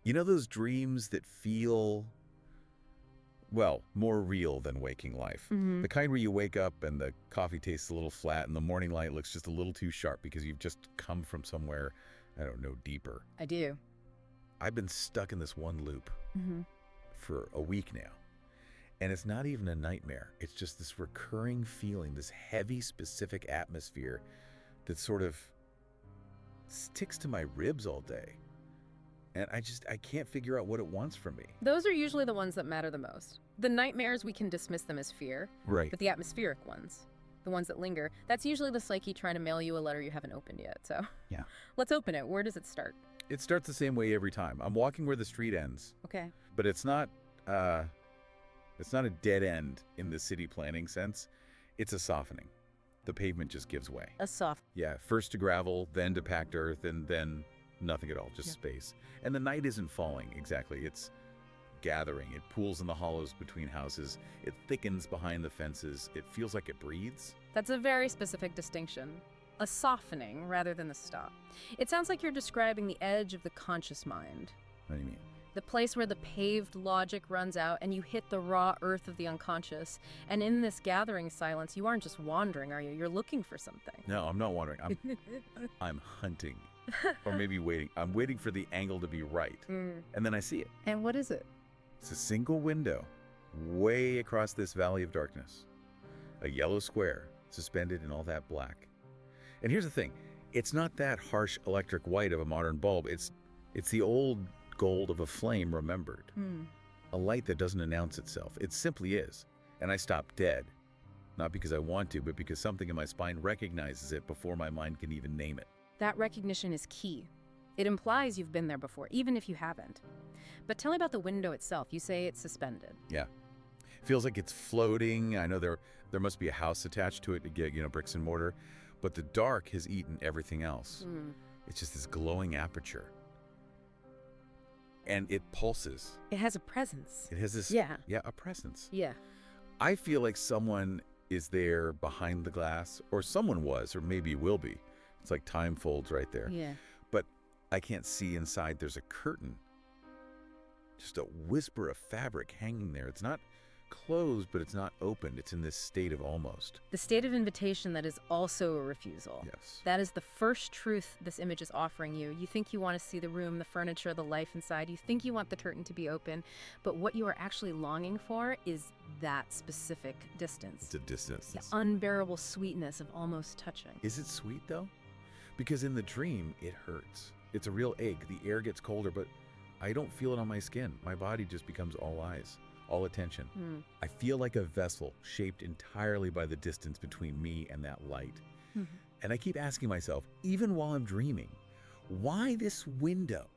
You know those dreams that feel, well, more real than waking life? Mm-hmm. The kind where you wake up and the coffee tastes a little flat and the morning light looks just a little too sharp because you've just come from somewhere, I don't know, deeper. I do. I've been stuck in this one loop Mm-hmm. for a week now. And it's not even a nightmare. It's just this recurring feeling, this heavy, specific atmosphere that sort of sticks to my ribs all day. And I can't figure out what it wants from me. Those are usually the ones that matter the most. The nightmares, we can dismiss them as fear. Right. But the atmospheric ones, the ones that linger, that's usually the psyche trying to mail you a letter you haven't opened yet. So Yeah. let's open it. Where does it start? It starts the same way every time. I'm walking where the street ends, Okay. but it's not a dead end in the city planning sense. It's a softening. The pavement just gives way. A soft. Yeah, first to gravel, then to packed earth, and then nothing at all, just space. And the night isn't falling exactly. It's gathering. It pools in the hollows between houses. It thickens behind the fences. It feels like it breathes. That's a very specific distinction. A softening rather than the stop. It sounds like you're describing the edge of the conscious mind. What do you mean? The place where the paved logic runs out and you hit the raw earth of the unconscious. And in this gathering silence, you aren't just wandering, are you? You're looking for something. No, I'm not wandering. I'm hunting. Or maybe waiting. I'm waiting for the angle to be right. And then I see it. And what is it? It's a single window way across this valley of darkness. A yellow square suspended in all that black. And here's the thing. It's not that harsh electric white of a modern bulb. It's the old gold of a flame remembered. A light that doesn't announce itself. It simply is. And I stop dead. Not because I want to, but because something in my spine recognizes it before my mind can even name it. That recognition is key. It implies you've been there before, even if you haven't. But tell me about the window itself. You say it's suspended. Yeah. Feels like it's floating. I know there must be a house attached to it to get, bricks and mortar. But the dark has eaten everything else. It's just this glowing aperture. And it pulses. It has a presence. It has this, a presence. Yeah. I feel like someone is there behind the glass, or someone was, or maybe will be. It's like time folds right there. Yeah. But I can't see inside. There's a curtain. Just a whisper of fabric hanging there. It's not closed, but it's not open. It's in this state of almost. The state of invitation that is also a refusal. Yes. That is the first truth this image is offering you. You think you want to see the room, the furniture, the life inside. You think you want the curtain to be open, but what you are actually longing for is that specific distance. It's a distance. The unbearable sweetness of almost touching. Is it sweet, though? Because in the dream, it hurts. It's a real ache. The air gets colder, but I don't feel it on my skin. My body just becomes all eyes. All attention. I feel like a vessel shaped entirely by the distance between me and that light. And I keep asking myself, even while I'm dreaming, why this window?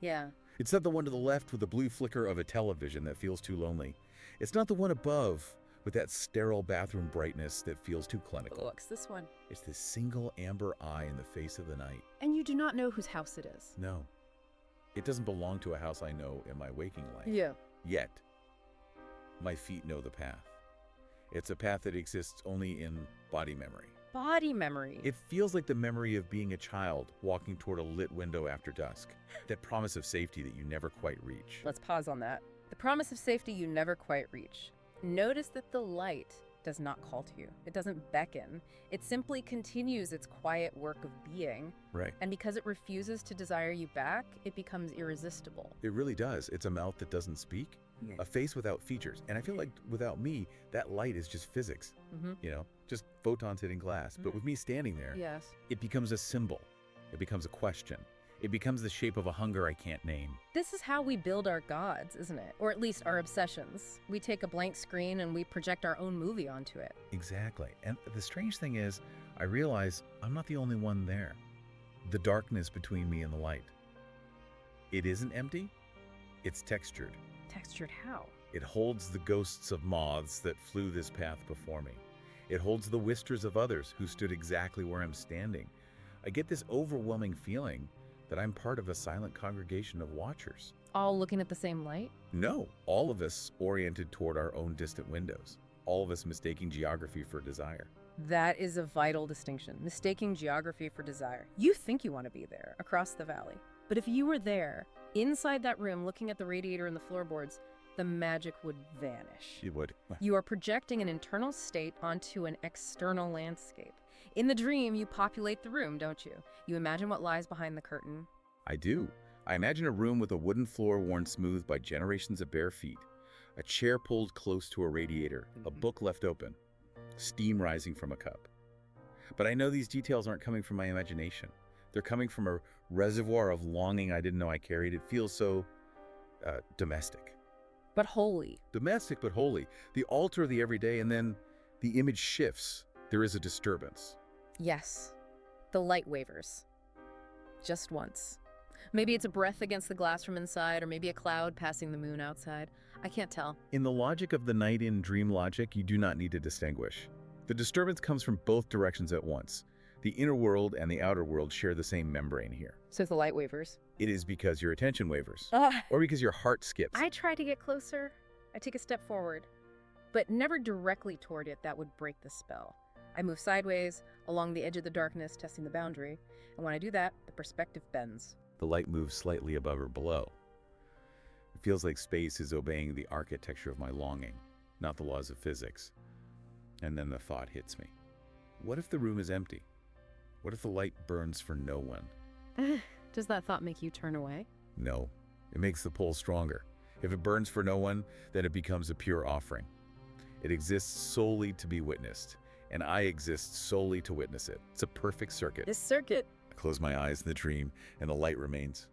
Yeah. It's not the one to the left with the blue flicker of a television that feels too lonely. It's not the one above with that sterile bathroom brightness that feels too clinical. Look, it's this one. It's this single amber eye in the face of the night. And you do not know whose house it is. No. It doesn't belong to a house I know in my waking life. Yeah. Yet, my feet know the path. It's a path that exists only in body memory. Body memory. It feels like the memory of being a child walking toward a lit window after dusk. That promise of safety that you never quite reach. Let's pause on that. The promise of safety you never quite reach. Notice that the light does not call to you. It doesn't beckon. It simply continues its quiet work of being. Right. And because it refuses to desire you back, it becomes irresistible. It really does. It's a mouth that doesn't speak, a face without features. And I feel like without me, that light is just physics, just photons hitting glass. But with me standing there, Yes. it becomes a symbol. It becomes a question. It becomes the shape of a hunger I can't name. This is how we build our gods, isn't it? Or at least our obsessions. We take a blank screen and we project our own movie onto it. Exactly. And the strange thing is, I realize I'm not the only one there. The darkness between me and the light. It isn't empty. It's textured. Textured how? It holds the ghosts of moths that flew this path before me. It holds the whispers of others who stood exactly where I'm standing. I get this overwhelming feeling that I'm part of a silent congregation of watchers. All looking at the same light? No, all of us oriented toward our own distant windows. All of us mistaking geography for desire. That is a vital distinction. Mistaking geography for desire. You think you want to be there, across the valley. But if you were there, inside that room, looking at the radiator and the floorboards, the magic would vanish. It would. You are projecting an internal state onto an external landscape. In the dream, you populate the room, don't you? You imagine what lies behind the curtain. I do. I imagine a room with a wooden floor worn smooth by generations of bare feet, a chair pulled close to a radiator, a book left open, steam rising from a cup. But I know these details aren't coming from my imagination. They're coming from a reservoir of longing I didn't know I carried. It feels so domestic. But holy. Domestic but holy. The altar of the everyday, and then the image shifts. There is a disturbance. Yes. The light wavers. Just once. Maybe it's a breath against the glass from inside, or maybe a cloud passing the moon outside. I can't tell. In the logic of the night in dream logic, you do not need to distinguish. The disturbance comes from both directions at once. The inner world and the outer world share the same membrane here. So if the light wavers? It is because your attention wavers. Ah. Or because your heart skips. I try to get closer. I take a step forward. But never directly toward it. That would break the spell. I move sideways, along the edge of the darkness, testing the boundary. And when I do that, the perspective bends. The light moves slightly above or below. It feels like space is obeying the architecture of my longing, not the laws of physics. And then the thought hits me. What if the room is empty? What if the light burns for no one? Does that thought make you turn away? No. It makes the pull stronger. If it burns for no one, then it becomes a pure offering. It exists solely to be witnessed, and I exist solely to witness it. It's a perfect circuit. This circuit. I close my eyes in the dream, and the light remains.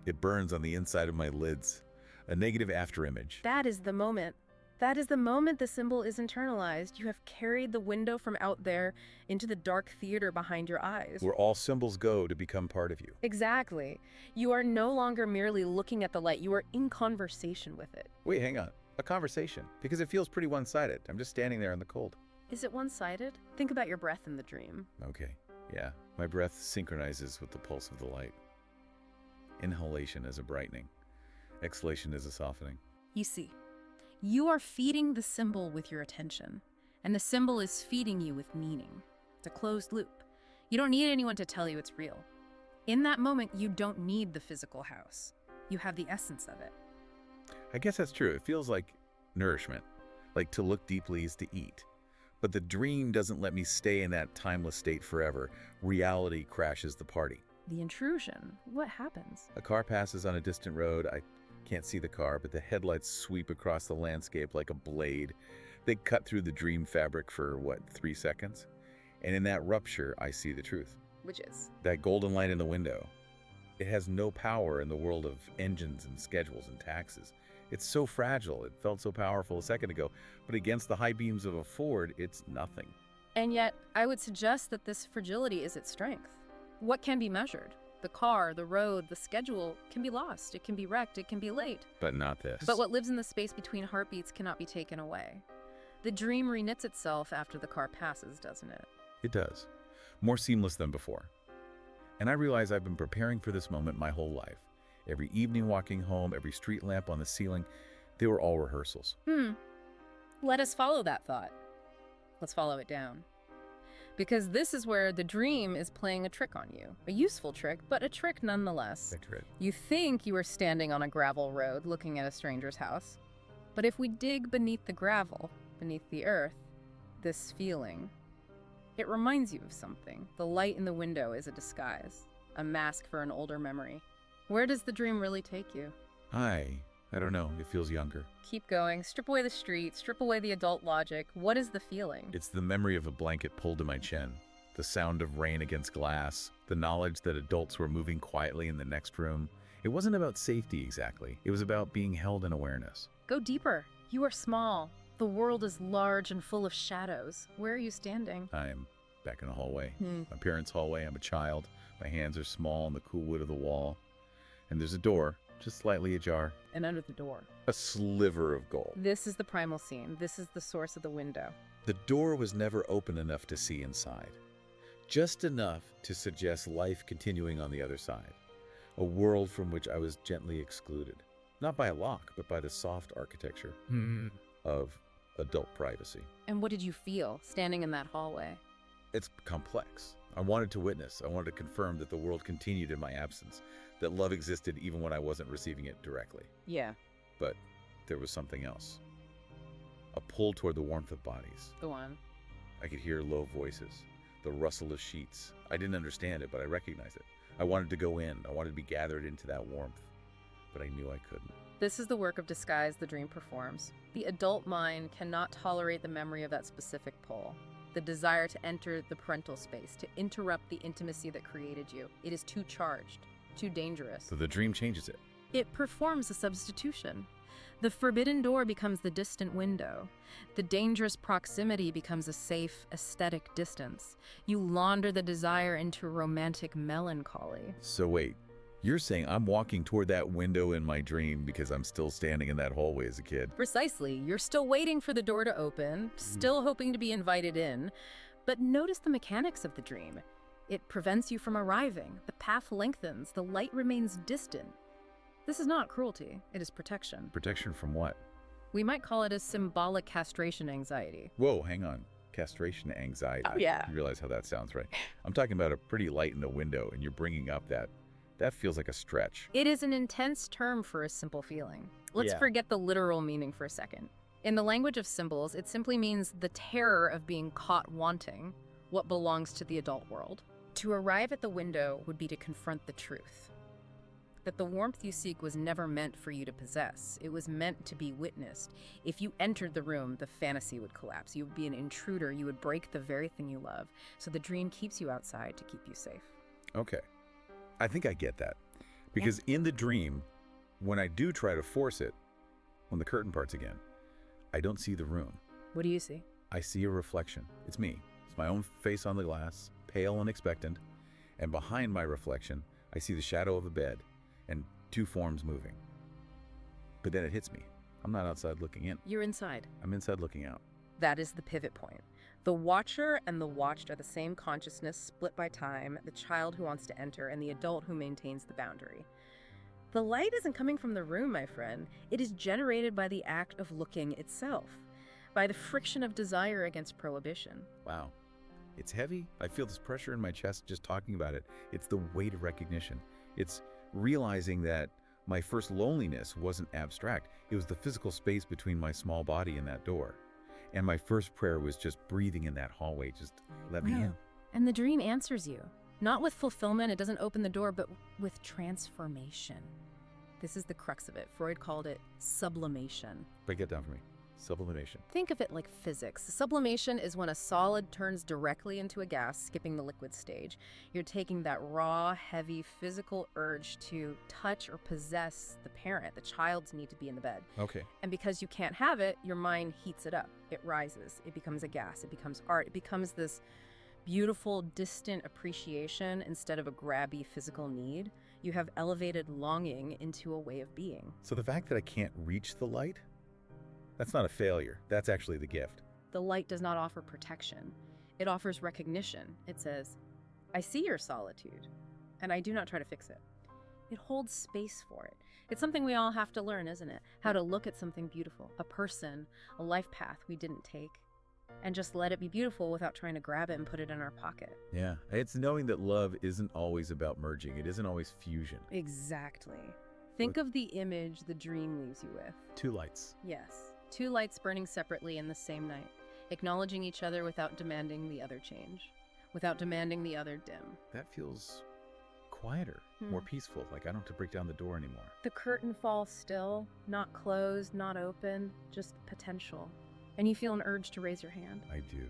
It burns on the inside of my lids, a negative afterimage. That is the moment. That is the moment the symbol is internalized. You have carried the window from out there into the dark theater behind your eyes. Where all symbols go to become part of you. Exactly. You are no longer merely looking at the light. You are in conversation with it. Wait, hang on. A conversation? Because it feels pretty one-sided. I'm just standing there in the cold. Is it one-sided? Think about your breath in the dream. Okay. Yeah. My breath synchronizes with the pulse of the light. Inhalation is a brightening. Exhalation is a softening. You see, you are feeding the symbol with your attention, and the symbol is feeding you with meaning. It's a closed loop. You don't need anyone to tell you it's real. In that moment, you don't need the physical house. You have the essence of it. I guess that's true. It feels like nourishment. Like to look deeply is to eat. But the dream doesn't let me stay in that timeless state forever. Reality crashes the party. The intrusion. What happens? A car passes on a distant road. I can't see the car, but the headlights sweep across the landscape like a blade. They cut through the dream fabric for, 3 seconds? And in that rupture, I see the truth. Which is? That golden light in the window. It has no power in the world of engines and schedules and taxes. It's so fragile. It felt so powerful a second ago. But against the high beams of a Ford, it's nothing. And yet, I would suggest that this fragility is its strength. What can be measured? The car, the road, the schedule can be lost. It can be wrecked. It can be late. But not this. But what lives in the space between heartbeats cannot be taken away. The dream reknits itself after the car passes, doesn't it? It does. More seamless than before. And I realize I've been preparing for this moment my whole life. Every evening walking home, every street lamp on the ceiling, they were all rehearsals. Let us follow that thought. Let's follow it down. Because this is where the dream is playing a trick on you. A useful trick, but a trick nonetheless. You think you are standing on a gravel road looking at a stranger's house. But if we dig beneath the gravel, beneath the earth, this feeling, it reminds you of something. The light in the window is a disguise, a mask for an older memory. Where does the dream really take you? I don't know. It feels younger. Keep going. Strip away the street. Strip away the adult logic. What is the feeling? It's the memory of a blanket pulled to my chin, the sound of rain against glass, the knowledge that adults were moving quietly in the next room. It wasn't about safety exactly. It was about being held in awareness. Go deeper. You are small. The world is large and full of shadows. Where are you standing? I'm back in the hallway. My parents' hallway. I'm a child. My hands are small on the cool wood of the wall. And there's a door, just slightly ajar. And under the door, a sliver of gold. This is the primal scene. This is the source of the window. The door was never open enough to see inside. Just enough to suggest life continuing on the other side. A world from which I was gently excluded. Not by a lock, but by the soft architecture of adult privacy. And what did you feel standing in that hallway? It's complex. I wanted to witness. I wanted to confirm that the world continued in my absence. that love existed even when I wasn't receiving it directly. Yeah, But there was something else. A pull toward the warmth of bodies. go on. I could hear low voices, the rustle of sheets. I didn't understand it, but I recognized it. I wanted to go in. I wanted to be gathered into that warmth, but I knew I couldn't. This is the work of disguise the dream performs. The adult mind cannot tolerate the memory of that specific pull, the desire to enter the parental space, to interrupt the intimacy that created you. It is too charged, too dangerous. So the dream changes it. It performs a substitution. The forbidden door becomes the distant window. The dangerous proximity becomes a safe, aesthetic distance. You launder the desire into romantic melancholy. So wait, you're saying I'm walking toward that window in my dream because I'm still standing in that hallway as a kid? Precisely. You're still waiting for the door to open, still hoping to be invited in. But notice the mechanics of the dream. It prevents you from arriving. The path lengthens. The light remains distant. This is not cruelty. It is protection. Protection from what? We might call it a symbolic castration anxiety. Whoa, hang on. Castration anxiety. Oh, yeah. You realize how that sounds, right? I'm talking about a pretty light in the window, and you're bringing up that. That feels like a stretch. It is an intense term for a simple feeling. Let's Yeah. forget the literal meaning for a second. In the language of symbols, it simply means the terror of being caught wanting what belongs to the adult world. To arrive at the window would be to confront the truth. That the warmth you seek was never meant for you to possess. It was meant to be witnessed. If you entered the room, the fantasy would collapse. You would be an intruder. You would break the very thing you love. So the dream keeps you outside to keep you safe. Okay. I think I get that. Because in the dream, when I do try to force it, when the curtain parts again, I don't see the room. What do you see? I see a reflection. It's me. It's my own face on the glass, pale and expectant. And behind my reflection, I see the shadow of a bed and two forms moving. But then it hits me. I'm not outside looking in. You're inside. I'm inside looking out. That is the pivot point. The watcher and the watched are the same consciousness, split by time, the child who wants to enter and the adult who maintains the boundary. The light isn't coming from the room, my friend. It is generated by the act of looking itself, by the friction of desire against prohibition. Wow. It's heavy. I feel this pressure in my chest just talking about it. It's the weight of recognition. It's realizing that my first loneliness wasn't abstract. It was the physical space between my small body and that door. And my first prayer was just breathing in that hallway. Just let me in. And the dream answers you. Not with fulfillment, it doesn't open the door, but with transformation. This is the crux of it. Freud called it sublimation. Break it down for me. Sublimation. Think of it like physics. Sublimation is when a solid turns directly into a gas, skipping the liquid stage. You're taking that raw, heavy, physical urge to touch or possess the parent, the child's need to be in the bed. Okay. And because you can't have it, your mind heats it up. It rises. It becomes a gas. It becomes art. It becomes this beautiful, distant appreciation instead of a grabby physical need. You have elevated longing into a way of being. So the fact that I can't reach the light, that's not a failure. That's actually the gift. The light does not offer protection. It offers recognition. It says, I see your solitude, and I do not try to fix it. It holds space for it. It's something we all have to learn, isn't it? How to look at something beautiful, a person, a life path we didn't take, and just let it be beautiful without trying to grab it and put it in our pocket. Yeah. It's knowing that love isn't always about merging. It isn't always fusion. Exactly. Think of the image the dream leaves you with. Two lights. Yes. Two lights burning separately in the same night, acknowledging each other without demanding the other change, without demanding the other dim. That feels quieter, more peaceful, like I don't have to break down the door anymore. The curtain falls still, not closed, not open, just potential. And you feel an urge to raise your hand. I do.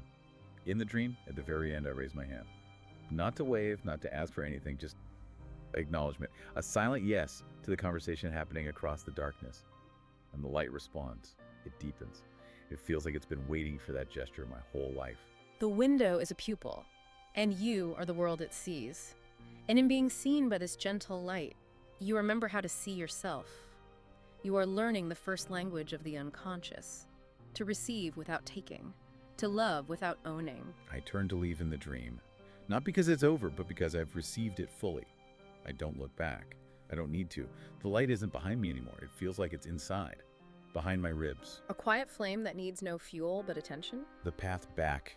In the dream, at the very end, I raise my hand. Not to wave, not to ask for anything, just acknowledgement. A silent yes to the conversation happening across the darkness. And the light responds. It deepens. It feels like it's been waiting for that gesture my whole life. The window is a pupil, and you are the world it sees. And in being seen by this gentle light, you remember how to see yourself. You are learning the first language of the unconscious, to receive without taking, to love without owning. I turn to leave in the dream, not because it's over, but because I've received it fully. I don't look back. I don't need to. The light isn't behind me anymore. It feels like it's inside, behind my ribs. A quiet flame that needs no fuel but attention. The path back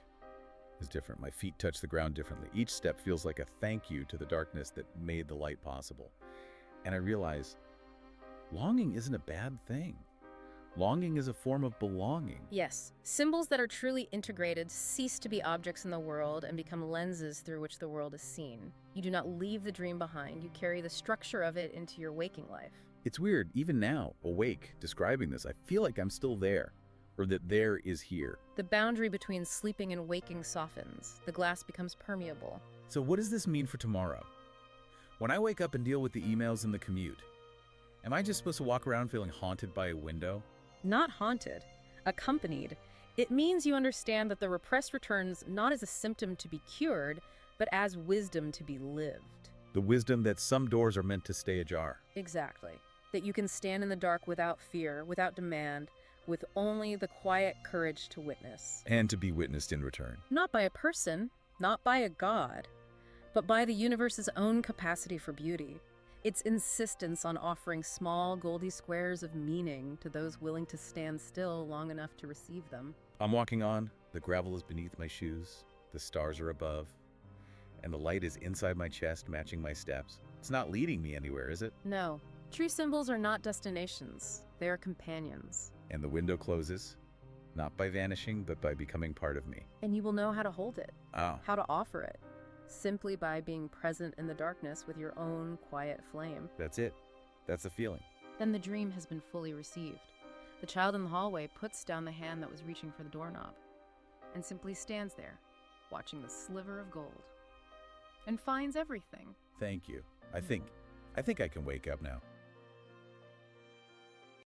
is different. My feet touch the ground differently. Each step feels like a thank you to the darkness that made the light possible. And I realize longing isn't a bad thing. Longing is a form of belonging. Yes, symbols that are truly integrated cease to be objects in the world and become lenses through which the world is seen. You do not leave the dream behind, you carry the structure of it into your waking life. It's weird, even now, awake, describing this, I feel like I'm still there, or that there is here. The boundary between sleeping and waking softens. The glass becomes permeable. So what does this mean for tomorrow? When I wake up and deal with the emails and the commute, am I just supposed to walk around feeling haunted by a window? Not haunted, accompanied. It means you understand that the repressed returns not as a symptom to be cured, but as wisdom to be lived. The wisdom that some doors are meant to stay ajar. Exactly. That you can stand in the dark without fear, without demand, with only the quiet courage to witness. And to be witnessed in return. Not by a person, not by a god, but by the universe's own capacity for beauty. Its insistence on offering small, goldy squares of meaning to those willing to stand still long enough to receive them. I'm walking on, the gravel is beneath my shoes, the stars are above, and the light is inside my chest matching my steps. It's not leading me anywhere, is it? No. True symbols are not destinations. They are companions. And the window closes, not by vanishing, but by becoming part of me. And you will know how to hold it, Oh, how to offer it, simply by being present in the darkness with your own quiet flame. that's it. That's the feeling. Then the dream has been fully received. The child in the hallway puts down the hand that was reaching for the doorknob and simply stands there, watching the sliver of gold, and finds everything. Thank you. I think I can wake up now.